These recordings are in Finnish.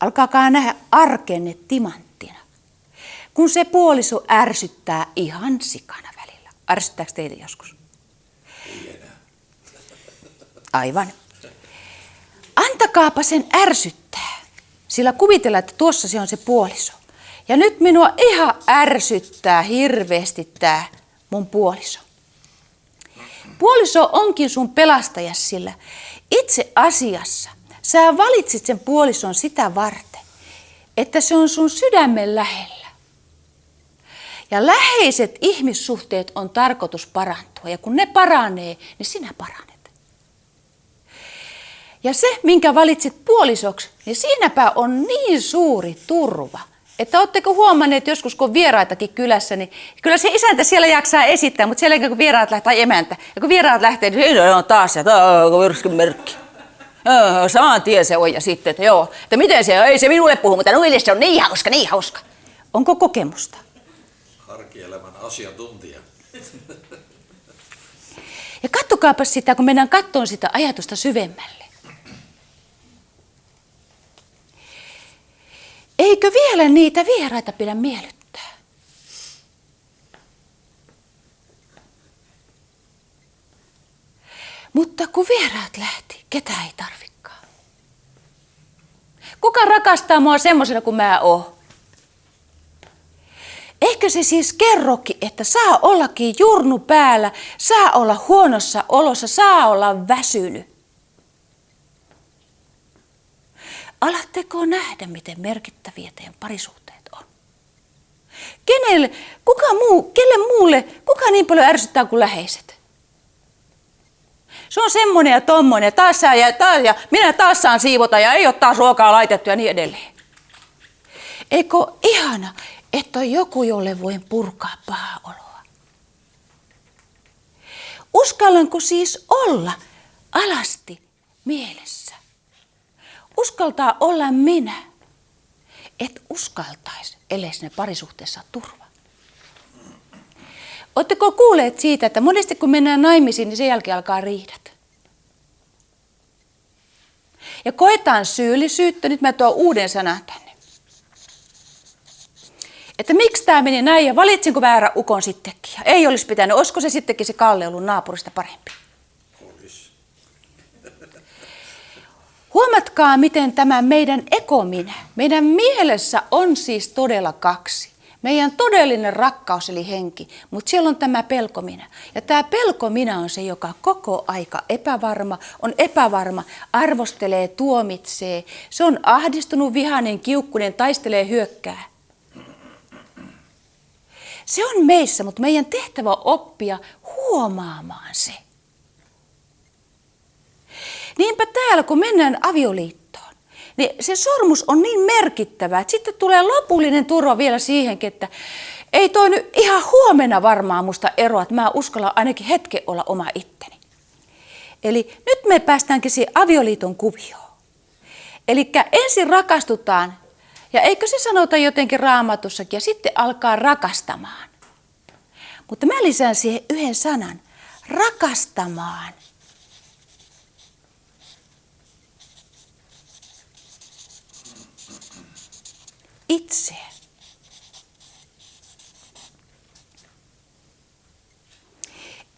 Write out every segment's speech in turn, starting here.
Alkaakaa nähdä arkenne timanttina. Kun se puoliso ärsyttää ihan sikana välillä. Ärsyttääkö teitä joskus? Ei enää. Aivan. Antakaapa sen ärsyttää. Sillä kuvitellaan, että tuossa se on se puoliso. Ja nyt minua ihan ärsyttää hirveästi tää mun puoliso. Puoliso onkin sun pelastajas, sillä itse asiassa sä valitsit sen puolison sitä varten, että se on sun sydämen lähellä. Ja läheiset ihmissuhteet on tarkoitus parantua. Ja kun ne paranee, niin sinä paranet. Ja se, minkä valitsit puolisoksi, niin siinäpä on niin suuri turva. Että ootteko huomanneet joskus, kun on vieraitakin kylässä, niin kyllä se isäntä siellä jaksaa esittää, mutta siellä kun vieraat lähtee, tai emäntä, ja kun vieraat lähtee, niin siinä on taas se, myrskyn merkki. Saman tien se on, ja sitten, että joo, että miten se, ei se minulle puhu, mutta noille se on niin hauska, niin hauska. Onko kokemusta? Arkielämän asiantuntija. Ja katsokaapa sitä, kun mennään kattoon sitä ajatusta syvemmälle. Eikö vielä niitä vieraita pidä miellyttää? Mutta kun vieraat lähti, ketä ei tarvikaan. Kuka rakastaa mua semmosena kuin mä oon? Eikö se siis kerrokin, että saa ollakin jurnu päällä, saa olla huonossa olossa, saa olla väsynyt? Alatteko nähdä, miten merkittäviä teidän parisuhteet on? Kelle muulle, kuka niin paljon ärsyttää kuin läheiset? Se on semmoinen ja tommoinen, ja minä taas saan siivota ja ei ole taas ruokaa laitettu ja niin edelleen. Eikö ihana, että on joku, jolle voin purkaa pahaa oloa? Uskallanko siis olla alasti mielessä? Uskaltaa olla minä, et uskaltaisi, ellei sinne parisuhteessa turva. Oletteko kuulleet siitä, että monesti kun mennään naimisiin, niin sen jälkeen alkaa riidat? Ja koetaan syyllisyyttä, nyt mä tuon uuden sanan tänne. Että miksi tämä meni näin ja valitsinko väärä ukon sittenkin? Ei olisi pitänyt, olisiko se sittenkin se Kalle ollut naapurista parempi? Huomatkaa, miten tämä meidän ekominä, meidän mielessä on siis todella kaksi. Meidän todellinen rakkaus eli henki, mutta siellä on tämä pelkominä. Ja tämä pelkominä on se, joka koko aika on epävarma, arvostelee, tuomitsee. Se on ahdistunut, vihainen, kiukkunen, taistelee, hyökkää. Se on meissä, mutta meidän tehtävä on oppia huomaamaan se. Niinpä täällä, kun mennään avioliittoon, niin se sormus on niin merkittävä, että sitten tulee lopullinen turva vielä siihenkin, että ei toi nyt ihan huomenna varmaan musta eroa, että mä uskallan ainakin hetken olla oma itteni. Eli nyt me päästäänkin siihen avioliiton kuvioon. Eli ensin rakastutaan, ja eikö se sanota jotenkin Raamatussakin, ja sitten alkaa rakastamaan. Mutta mä lisään siihen yhden sanan, rakastamaan. Itse.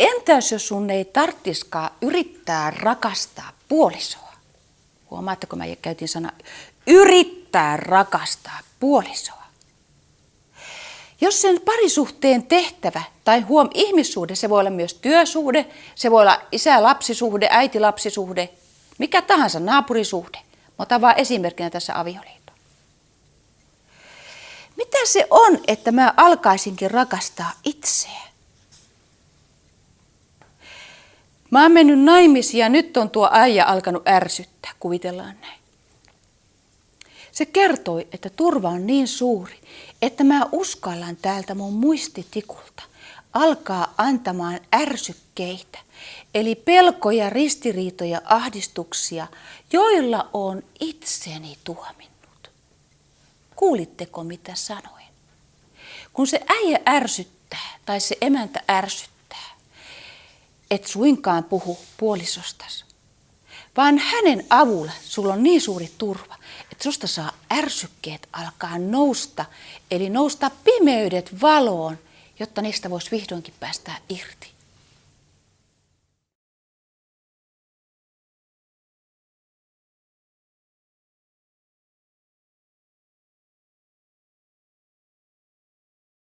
Entäs jos sun ei tarttiskaan yrittää rakastaa puolisoa? Huomaatteko, mä käytin sana yrittää rakastaa puolisoa. Jos sen parisuhteen tehtävä tai ihmissuhde, se voi olla myös työsuhde, se voi olla isä-lapsisuhde, äiti-lapsisuhde, mikä tahansa naapurisuhde. Mä otan vaan esimerkkinä tässä avioliitto. Mitä se on, että mä alkaisinkin rakastaa itseä? Mä oon mennyt naimisiin ja nyt on tuo äijä alkanut ärsyttää, kuvitellaan näin. Se kertoi, että turva on niin suuri, että mä uskallan täältä mun muistitikulta alkaa antamaan ärsykkeitä, eli pelkoja, ristiriitoja, ahdistuksia, joilla on itseni tuominnut. Kuulitteko, mitä sanoin? Kun se äijä ärsyttää tai se emäntä ärsyttää, et suinkaan puhu puolisostas, vaan hänen avulla sulla on niin suuri turva, että susta saa ärsykkeet alkaa nousta, eli nousta pimeydet valoon, jotta niistä voisi vihdoinkin päästä irti.